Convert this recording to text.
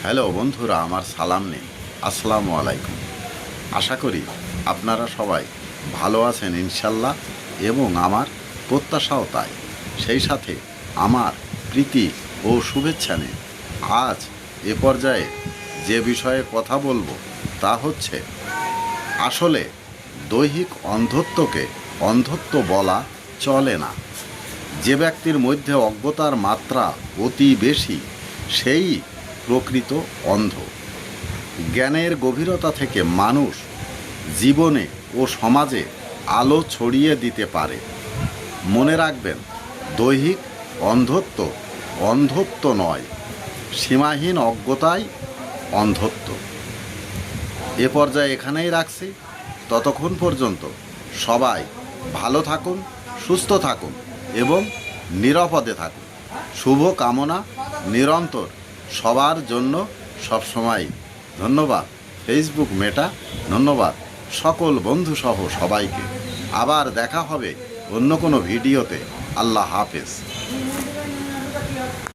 Hello বন্ধুরা, আমার সালাম নেই। আসসালামু আলাইকুম। আশা করি আপনারা সবাই ভালো আছেন ইনশাল্লাহ, এবং আমার প্রত্যাশাও তাই। সেই সাথে আমার প্রীতি ও শুভেচ্ছা নিন। আজ এ পর্যায়ে যে বিষয়ে কথা বলবো তা হচ্ছে, আসলে দৈহিক অন্ধত্বকে অন্ধত্ব বলা চলে না। যে ব্যক্তির মধ্যে অজ্ঞতার মাত্রা অতি বেশি, সেই প্রকৃত অন্ধ। জ্ঞানের গভীরতা থেকে মানুষ জীবনে ও সমাজে আলো ছড়িয়ে দিতে পারে। মনে রাখবেন, দৈহিক অন্ধত্ব অন্ধত্ব নয়, সীমাহীন অজ্ঞতাই অন্ধত্ব। এ পর্যায়ে এখানেই রাখছি। ততক্ষণ পর্যন্ত সবাই ভালো থাকুন, সুস্থ থাকুন এবং নিরাপদে থাকুন। শুভ কামনা নিরন্তর সবার জন্য সবসময়। ধন্যবাদ ফেসবুক মেটা, ধন্যবাদ সকল বন্ধুসহ সবাইকে। আবার দেখা হবে অন্য কোনো ভিডিওতে। আল্লাহ হাফেজ।